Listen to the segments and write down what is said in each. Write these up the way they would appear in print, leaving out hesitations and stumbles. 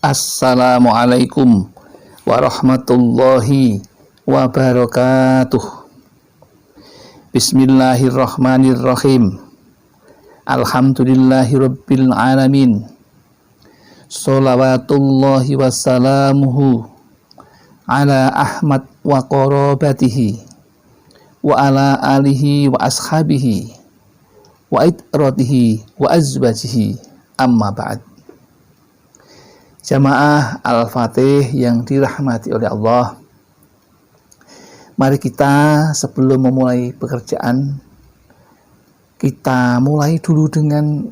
Assalamualaikum warahmatullahi wabarakatuh. Bismillahirrahmanirrahim. Alhamdulillahirabbil alamin. Sholawatullahi wassalamuhu ala Ahmad wa qarabatihi wa ala alihi wa ashabihi wa itratihi wa azwajihi, amma ba'd. Jamaah Al-Fatih yang dirahmati oleh Allah, mari kita sebelum memulai pekerjaan, kita mulai dulu dengan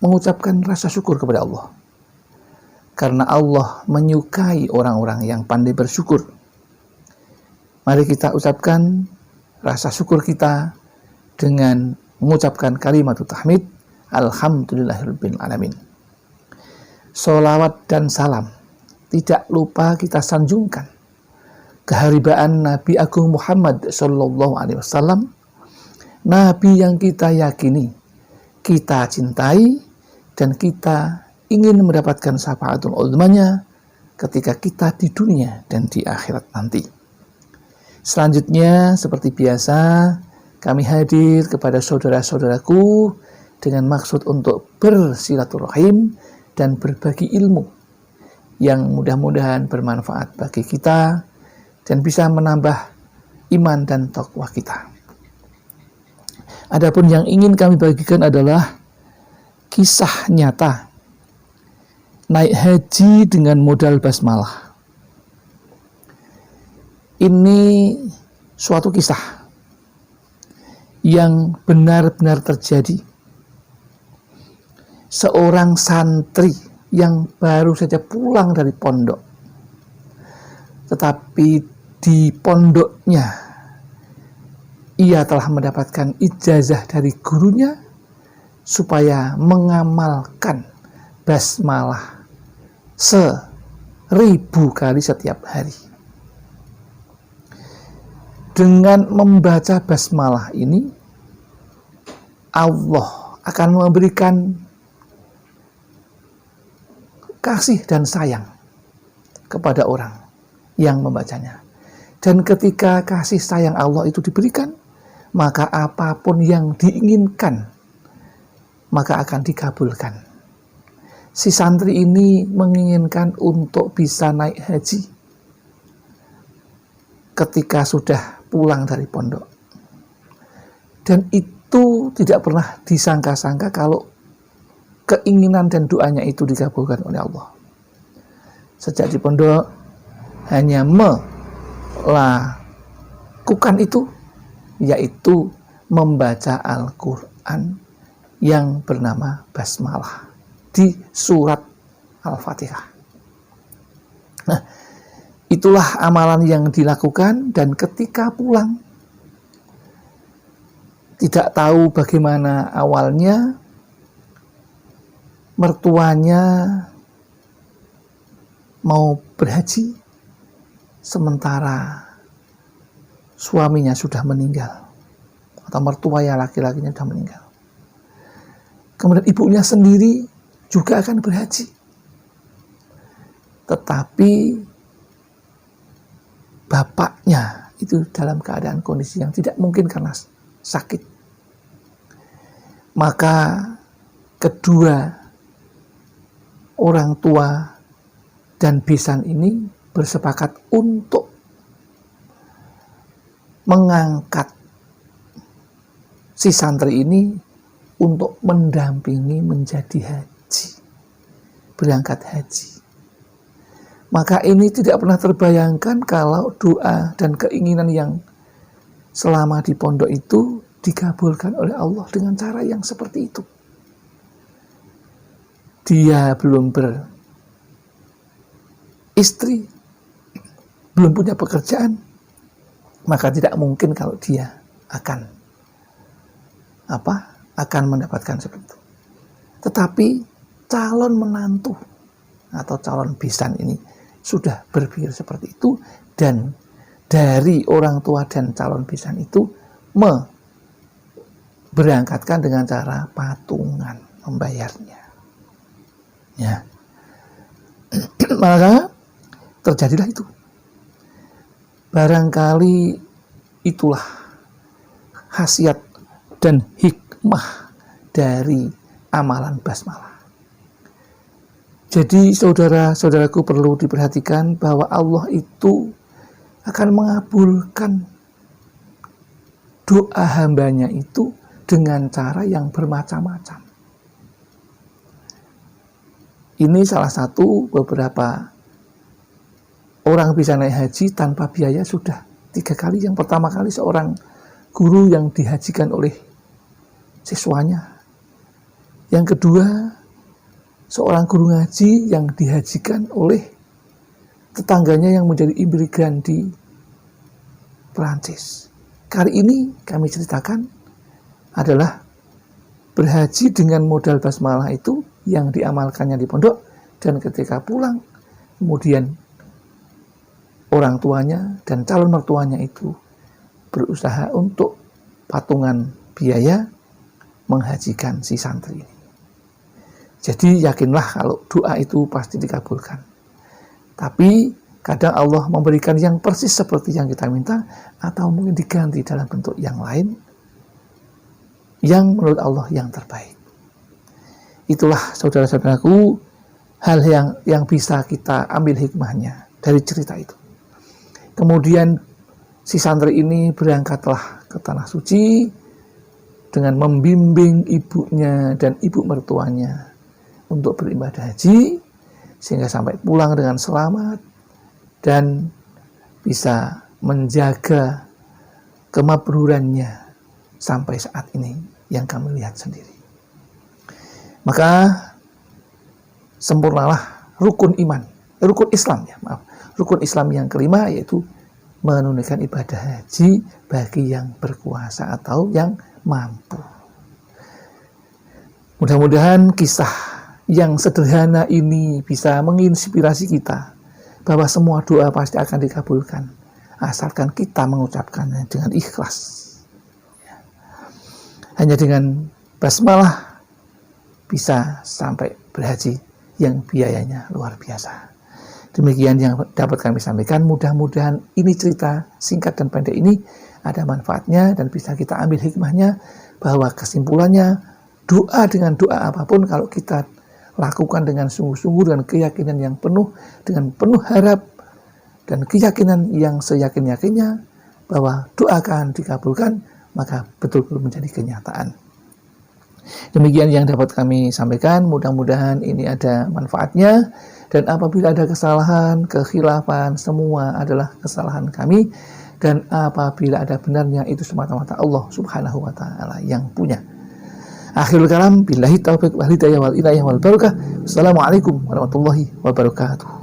mengucapkan rasa syukur kepada Allah. Karena Allah menyukai orang-orang yang pandai bersyukur. Mari kita ucapkan rasa syukur kita dengan mengucapkan kalimat tahmid, alhamdulillahirabbil alamin. Sholawat dan salam tidak lupa kita sanjungkan keharibaan Nabi Agung Muhammad Sallallahu Alaihi Wasallam, Nabi yang kita yakini, kita cintai, dan kita ingin mendapatkan syafaatul uzmanya ketika kita di dunia dan di akhirat nanti. Selanjutnya, seperti biasa, kami hadir kepada saudara-saudaraku dengan maksud untuk bersilaturahim dan berbagi ilmu yang mudah-mudahan bermanfaat bagi kita dan bisa menambah iman dan taqwa kita. Adapun yang ingin kami bagikan adalah kisah nyata naik haji dengan modal basmalah. Ini suatu kisah yang benar-benar terjadi. Seorang santri yang baru saja pulang dari pondok, tetapi di pondoknya ia telah mendapatkan ijazah dari gurunya supaya mengamalkan basmalah 1000 kali setiap hari. Dengan membaca basmalah ini, Allah akan memberikan kasih dan sayang kepada orang yang membacanya. Dan ketika kasih sayang Allah itu diberikan, maka apapun yang diinginkan maka akan dikabulkan. Si santri ini menginginkan untuk bisa naik haji ketika sudah pulang dari pondok. Dan itu tidak pernah disangka-sangka kalau keinginan dan doanya itu dikabulkan oleh Allah. Sejak di pondok hanya melakukan itu, yaitu membaca Al-Quran yang bernama basmalah di surat Al-Fatihah. Nah, itulah amalan yang dilakukan, dan ketika pulang tidak tahu bagaimana awalnya, mertuanya mau berhaji sementara suaminya sudah meninggal, atau mertuanya laki-lakinya sudah meninggal. Kemudian ibunya sendiri juga akan berhaji, tetapi bapaknya itu dalam keadaan kondisi yang tidak mungkin karena sakit. Maka kedua orang tua dan besan ini bersepakat untuk mengangkat si santri ini untuk mendampingi menjadi haji, berangkat haji. Maka ini tidak pernah terbayangkan kalau doa dan keinginan yang selama di pondok itu dikabulkan oleh Allah dengan cara yang seperti itu. Dia belum beristri, belum punya pekerjaan, maka tidak mungkin kalau dia akan mendapatkan seperti itu. Tetapi calon menantu atau calon besan ini sudah berpikir seperti itu, dan dari orang tua dan calon besan itu berangkatkan dengan cara patungan membayarnya. Ya. Maka terjadilah itu. Barangkali itulah khasiat dan hikmah dari amalan basmalah. Jadi saudara-saudaraku perlu diperhatikan bahwa Allah itu akan mengabulkan doa hambanya itu dengan cara yang bermacam-macam. Ini salah satu beberapa orang bisa naik haji tanpa biaya sudah 3 kali. Yang pertama kali seorang guru yang dihajikan oleh siswanya. Yang kedua, seorang guru ngaji yang dihajikan oleh tetangganya yang menjadi imigran di Perancis. Kali ini kami ceritakan adalah berhaji dengan modal basmalah itu yang diamalkannya di pondok, dan ketika pulang kemudian orang tuanya dan calon mertuanya itu berusaha untuk patungan biaya menghajikan si santri ini. Jadi yakinlah kalau doa itu pasti dikabulkan. Tapi kadang Allah memberikan yang persis seperti yang kita minta, atau mungkin diganti dalam bentuk yang lain yang menurut Allah yang terbaik. Itulah saudara-saudaraku hal yang bisa kita ambil hikmahnya dari cerita itu. Kemudian si santri ini berangkatlah ke tanah suci dengan membimbing ibunya dan ibu mertuanya untuk beribadah haji, sehingga sampai pulang dengan selamat dan bisa menjaga kemabrurannya sampai saat ini yang kami lihat sendiri. Maka sempurnalah rukun Islam yang kelima, yaitu menunaikan ibadah haji bagi yang berkuasa atau yang mampu. Mudah-mudahan kisah yang sederhana ini bisa menginspirasi kita bahwa semua doa pasti akan dikabulkan asalkan kita mengucapkannya dengan ikhlas. Hanya dengan basmalah bisa sampai berhaji yang biayanya luar biasa. Demikian yang dapat kami sampaikan. Mudah-mudahan ini cerita singkat dan pendek ini ada manfaatnya dan bisa kita ambil hikmahnya, bahwa kesimpulannya doa dengan doa apapun kalau kita lakukan dengan sungguh-sungguh, dengan keyakinan yang penuh, dengan penuh harap dan keyakinan yang seyakin-yakinnya bahwa doa akan dikabulkan, maka betul-betul menjadi kenyataan. Demikian yang dapat kami sampaikan. Mudah-mudahan ini ada manfaatnya, dan apabila ada kesalahan, kekhilafan, semua adalah kesalahan kami, dan apabila ada benarnya itu semata-mata Allah Subhanahu wa Ta'ala yang punya. Akhirul kalam, billahi taufiq wal hidayah wal inayah wal barakah. Assalamualaikum warahmatullahi wabarakatuh.